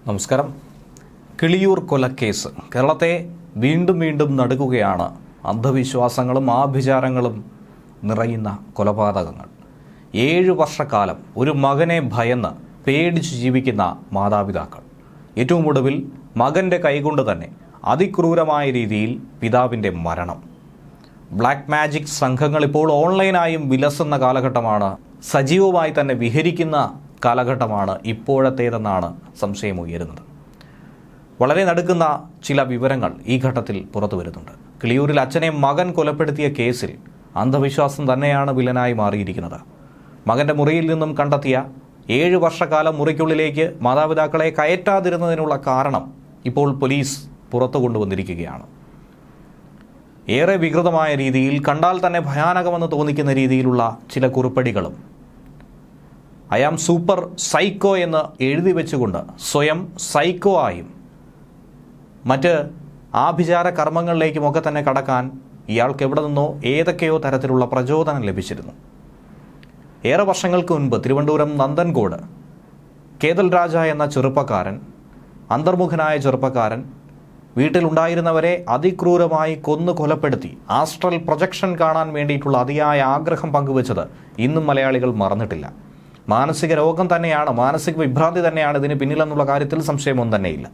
നമസ്കാരം. കിളിയൂർ കൊലക്കേസ് കേരളത്തെ വീണ്ടും വീണ്ടും നടുക്കുകയാണ്. അന്ധവിശ്വാസങ്ങളും ആഭിചാരങ്ങളും നിറയുന്ന കൊലപാതകങ്ങൾ. 7 വർഷക്കാലം ഒരു മകനെ ഭയന്ന് പേടിച്ച് ജീവിക്കുന്ന മാതാപിതാക്കൾ. ഏറ്റവും ഒടുവിൽ മകൻ്റെ കൈകൊണ്ട് തന്നെ അതിക്രൂരമായ രീതിയിൽ പിതാവിൻ്റെ മരണം. ബ്ലാക്ക് മാജിക് സംഘങ്ങൾ ഇപ്പോൾ ഓൺലൈനായും വിലസുന്ന കാലഘട്ടമാണ്. സജീവമായി തന്നെ വിഹരിക്കുന്ന കാലഘട്ടമാണ് ഇപ്പോഴത്തേതെന്നാണ് സംശയമുയരുന്നത്. വളരെ നടുക്കുന്ന ചില വിവരങ്ങൾ ഈ ഘട്ടത്തിൽ പുറത്തു വരുന്നുണ്ട്. കിളിയൂരിൽ അച്ഛനെ മകൻ കൊലപ്പെടുത്തിയ കേസിൽ അന്ധവിശ്വാസം തന്നെയാണ് വില്ലനായി മാറിയിരിക്കുന്നത്. മകൻ്റെ മുറിയിൽ നിന്നും കണ്ടെത്തിയ 7 വർഷക്കാലം മുറിക്കുള്ളിലേക്ക് മാതാപിതാക്കളെ കയറ്റാതിരുന്നതിനുള്ള കാരണം ഇപ്പോൾ പോലീസ് പുറത്തു കൊണ്ടുവന്നിരിക്കുകയാണ്. ഏറെ വികൃതമായ രീതിയിൽ, കണ്ടാൽ തന്നെ ഭയാനകമെന്ന് തോന്നിക്കുന്ന രീതിയിലുള്ള ചില കുറിപ്പടികളും ഐ ആം സൂപ്പർ സൈക്കോ എന്ന് എഴുതി വെച്ചുകൊണ്ട് സ്വയം സൈക്കോ ആയും മറ്റ് ആഭിചാര കർമ്മങ്ങളിലേക്കുമൊക്കെ തന്നെ കടക്കാൻ ഇയാൾക്ക് എവിടെ നിന്നോ ഏതൊക്കെയോ തരത്തിലുള്ള പ്രചോദനം ലഭിച്ചിരുന്നു. ഏറെ വർഷങ്ങൾക്ക് മുൻപ് തിരുവനന്തപുരം നന്ദൻകോട് കേതൽ രാജ എന്ന ചെറുപ്പക്കാരൻ, അന്തർമുഖനായ ചെറുപ്പക്കാരൻ, വീട്ടിലുണ്ടായിരുന്നവരെ അതിക്രൂരമായി കൊന്നു കൊലപ്പെടുത്തി ആസ്ട്രൽ പ്രൊജക്ഷൻ കാണാൻ വേണ്ടിയിട്ടുള്ള അതിയായ ആഗ്രഹം പങ്കുവച്ചത് ഇന്നും മലയാളികൾ മറന്നിട്ടില്ല. മാനസിക രോഗം തന്നെയാണ്, മാനസിക വിഭ്രാന്തി തന്നെയാണ് ഇതിന് പിന്നിലെന്നുള്ള കാര്യത്തിൽ സംശയമൊന്നും തന്നെയില്ല.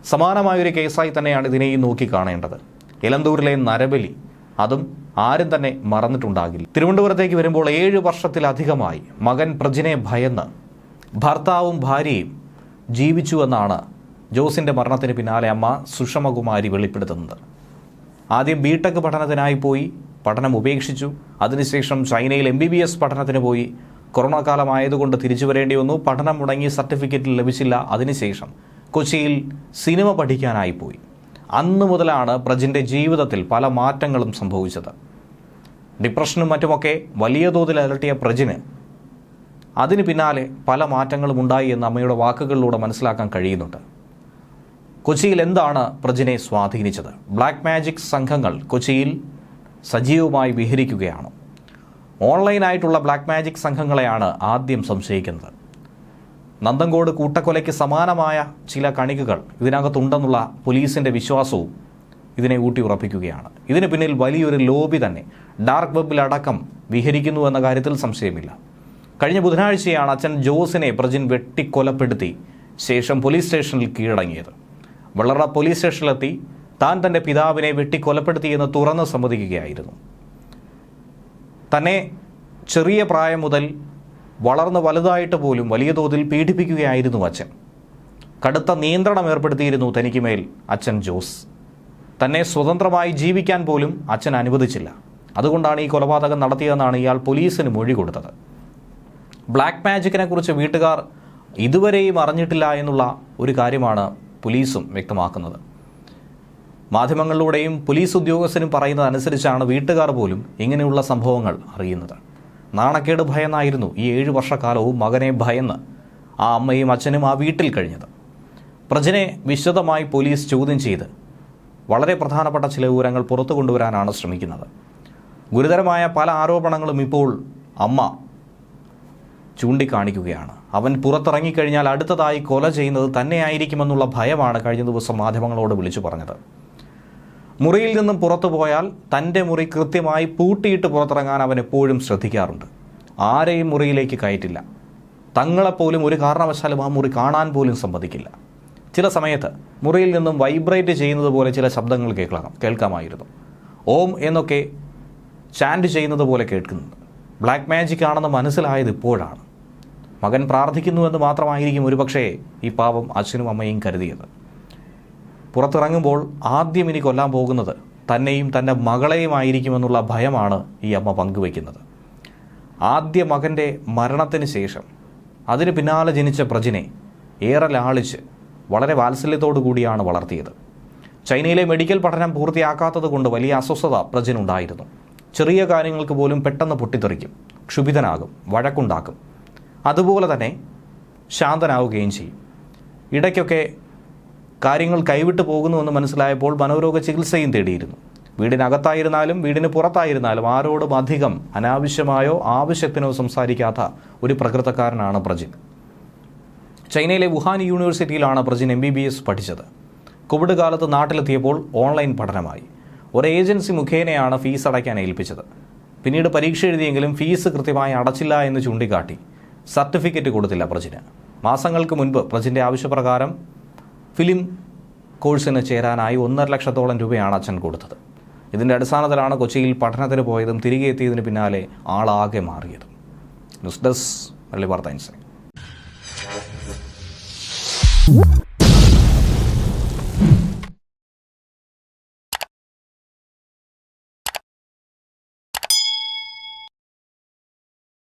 സമാനമായൊരു കേസായി തന്നെയാണ് ഇതിനെയും നോക്കി കാണേണ്ടത്. എലന്തൂരിലെ നരബലി, അതും ആരും തന്നെ മറന്നിട്ടുണ്ടാകില്ല. തിരുവനന്തപുരത്തേക്ക് വരുമ്പോൾ 7 വർഷത്തിലധികമായി മകൻ പ്രജിനെ ഭയന്ന് ഭർത്താവും ഭാര്യയും ജീവിച്ചുവെന്നാണ് ജോസിൻ്റെ മരണത്തിന് പിന്നാലെ അമ്മ സുഷമകുമാരി വെളിപ്പെടുത്തുന്നത്. ആദ്യം ബിടെക് പഠനത്തിനായി പോയി, പഠനം ഉപേക്ഷിച്ചു. അതിനുശേഷം ചൈനയിൽ MBBS പഠനത്തിന് പോയി. കൊറോണ കാലമായതുകൊണ്ട് തിരിച്ചു വരേണ്ടി വന്നു. പഠനം മുടങ്ങി, സർട്ടിഫിക്കറ്റ് ലഭിച്ചില്ല. അതിനുശേഷം കൊച്ചിയിൽ സിനിമ പഠിക്കാനായി പോയി. അന്നു മുതലാണ് പ്രജിൻ്റെ ജീവിതത്തിൽ പല മാറ്റങ്ങളും സംഭവിച്ചത്. ഡിപ്രഷനും മറ്റുമൊക്കെ വലിയ തോതിൽ അലട്ടിയ പ്രജിന് അതിന് പിന്നാലെ പല മാറ്റങ്ങളും ഉണ്ടായി എന്ന് അമ്മയുടെ വാക്കുകളിലൂടെ മനസ്സിലാക്കാൻ കഴിയുന്നുണ്ട്. കൊച്ചിയിൽ എന്താണ് പ്രജിനെ സ്വാധീനിച്ചത്? ബ്ലാക്ക് മാജിക് സംഘങ്ങൾ കൊച്ചിയിൽ സജീവമായി വിഹരിക്കുകയാണ്. ഓൺലൈനായിട്ടുള്ള ബ്ലാക്ക് മാജിക് സംഘങ്ങളെയാണ് ആദ്യം സംശയിക്കുന്നത്. നന്ദൻകോട് കൂട്ടക്കൊലയ്ക്ക് സമാനമായ ചില കണികകൾ ഇതിനകത്തുണ്ടെന്നുള്ള പോലീസിൻ്റെ വിശ്വാസവും ഇതിനെ ഊട്ടിയുറപ്പിക്കുകയാണ്. ഇതിന് പിന്നിൽ വലിയൊരു ലോബി തന്നെ ഡാർക്ക് വെബിലടക്കം വിഹരിക്കുന്നു എന്ന കാര്യത്തിൽ സംശയമില്ല. കഴിഞ്ഞ ബുധനാഴ്ചയാണ് അച്ഛൻ ജോസിനെ പ്രജിൻ വെട്ടിക്കൊലപ്പെടുത്തി ശേഷം പോലീസ് സ്റ്റേഷനിൽ കീഴടങ്ങിയത്. വെള്ളറ പോലീസ് സ്റ്റേഷനിലെത്തി താൻ തൻ്റെ പിതാവിനെ വെട്ടിക്കൊലപ്പെടുത്തിയെന്ന് തുറന്ന് സമ്മതിക്കുകയായിരുന്നു. തന്നെ ചെറിയ പ്രായം മുതൽ വളർന്ന് വലുതായിട്ട് പോലും വലിയ തോതിൽ പീഡിപ്പിക്കുകയായിരുന്നു അച്ഛൻ. കടുത്ത നിയന്ത്രണം ഏർപ്പെടുത്തിയിരുന്നു തനിക്ക് മേൽ അച്ഛൻ ജോസ്. തന്നെ സ്വതന്ത്രമായി ജീവിക്കാൻ പോലും അച്ഛൻ അനുവദിച്ചില്ല. അതുകൊണ്ടാണ് ഈ കൊലപാതകം നടത്തിയതെന്നാണ് ഇയാൾ പോലീസിന് മൊഴി കൊടുത്തത്. ബ്ലാക്ക് മാജിക്കിനെ കുറിച്ച് വീട്ടുകാർ ഇതുവരെയും അറിഞ്ഞിട്ടില്ല എന്നുള്ള ഒരു കാര്യമാണ് പോലീസും വ്യക്തമാക്കുന്നത്. മാധ്യമങ്ങളിലൂടെയും പോലീസ് ഉദ്യോഗസ്ഥരും പറയുന്നതനുസരിച്ചാണ് വീട്ടുകാർ പോലും ഇങ്ങനെയുള്ള സംഭവങ്ങൾ അറിയുന്നത്. നാണക്കേട് ഭയന്നായിരുന്നു ഈ 7 വർഷക്കാലവും മകനെ ഭയന്ന് ആ അമ്മയും അച്ഛനും ആ വീട്ടിൽ കഴിഞ്ഞത്. പ്രജിനെ വിശദമായി പോലീസ് ചോദ്യം ചെയ്ത് വളരെ പ്രധാനപ്പെട്ട ചില വിവരങ്ങൾ പുറത്തു കൊണ്ടുവരാനാണ് ശ്രമിക്കുന്നത്. ഗുരുതരമായ പല ആരോപണങ്ങളും ഇപ്പോൾ അമ്മ ചൂണ്ടിക്കാണിക്കുകയാണ്. അവൻ പുറത്തിറങ്ങിക്കഴിഞ്ഞാൽ അടുത്തതായി കൊല ചെയ്യുന്നത് തന്നെയായിരിക്കുമെന്നുള്ള ഭയമാണ് കഴിഞ്ഞ ദിവസം മാധ്യമങ്ങളോട് വിളിച്ചു പറഞ്ഞത്. മുറിയിൽ നിന്നും പുറത്തു പോയാൽ തൻ്റെ മുറി കൃത്യമായി പൂട്ടിയിട്ട് പുറത്തിറങ്ങാൻ അവൻ എപ്പോഴും ശ്രദ്ധിക്കാറുണ്ട്. ആരെയും മുറിയിലേക്ക് കയറ്റില്ല. തങ്ങളെപ്പോലും ഒരു കാരണവശാലും ആ മുറി കാണാൻ പോലും സമ്മതിക്കില്ല. ചില സമയത്ത് മുറിയിൽ നിന്നും വൈബ്രേറ്റ് ചെയ്യുന്നത് പോലെ ചില ശബ്ദങ്ങൾ കേൾക്കാമായിരുന്നു. ഓം എന്നൊക്കെ ചാൻഡ് ചെയ്യുന്നത് പോലെ കേൾക്കുന്നത്. ബ്ലാക്ക് മാജിക് ആണെന്ന് മനസ്സിലായത് ഇപ്പോഴാണ്. മകൻ പ്രാർത്ഥിക്കുന്നുവെന്ന് മാത്രമായിരിക്കും ഒരുപക്ഷേ ഈ പാവം അച്ഛനും അമ്മയും കരുതിയത്. പുറത്തിറങ്ങുമ്പോൾ ആദ്യം ഇനി കൊല്ലാൻ പോകുന്നത് തന്നെയും തൻ്റെ മകളെയുമായിരിക്കുമെന്നുള്ള ഭയമാണ് ഈ അമ്മ പങ്കുവയ്ക്കുന്നത്. ആദ്യ മകൻ്റെ മരണത്തിന് ശേഷം അതിന് പിന്നാലെ ജനിച്ച പ്രജിനെ ഏറെ ലാളിച്ച് വളരെ വാത്സല്യത്തോടു കൂടിയാണ് വളർത്തിയത്. ചൈനയിലെ മെഡിക്കൽ പഠനം പൂർത്തിയാക്കാത്തത് കൊണ്ട് വലിയ അസ്വസ്ഥത പ്രജിനുണ്ടായിരുന്നു. ചെറിയ കാര്യങ്ങൾക്ക് പോലും പെട്ടെന്ന് പൊട്ടിത്തെറിക്കും, ക്ഷുഭിതനാകും, വഴക്കുണ്ടാക്കും. അതുപോലെ തന്നെ ശാന്തനാവുകയും ചെയ്യും. ഇടയ്ക്കൊക്കെ കാര്യങ്ങൾ കൈവിട്ടു പോകുന്നുവെന്ന് മനസ്സിലായപ്പോൾ മനോരോഗ ചികിത്സയും തേടിയിരുന്നു. വീടിനകത്തായിരുന്നാലും വീടിന് പുറത്തായിരുന്നാലും ആരോടും അധികം അനാവശ്യമായോ ആവശ്യത്തിനോ സംസാരിക്കാത്ത ഒരു പ്രകൃതക്കാരനാണ് പ്രജിൻ. ചൈനയിലെ വുഹാൻ യൂണിവേഴ്സിറ്റിയിലാണ് പ്രജിൻ MBBS പഠിച്ചത്. കോവിഡ് കാലത്ത് നാട്ടിലെത്തിയപ്പോൾ ഓൺലൈൻ പഠനമായി. ഒരു ഏജൻസി മുഖേനയാണ് ഫീസ് അടയ്ക്കാൻ ഏൽപ്പിച്ചത്. പിന്നീട് പരീക്ഷ എഴുതിയെങ്കിലും ഫീസ് കൃത്യമായി അടച്ചില്ല എന്ന് ചൂണ്ടിക്കാട്ടി സർട്ടിഫിക്കറ്റ് കൊടുത്തില്ല പ്രജിന്. മാസങ്ങൾക്ക് മുൻപ് പ്രജിൻ്റെ ആവശ്യപ്രകാരം ഫിലിം കോഴ്സിന് ചേരാനായി 1.5 ലക്ഷത്തോളം രൂപയാണ് അച്ഛൻ കൊടുത്തത്. ഇതിൻ്റെ അടിസ്ഥാനത്തിലാണ് കൊച്ചിയിൽ പഠനത്തിന് പോയതും തിരികെ എത്തിയതിന് പിന്നാലെ ആളാകെ മാറിയതും. ന്യൂസ് ഡെസ്ക് മലയാളി വാർത്ത ഇൻസൈറ്റ്.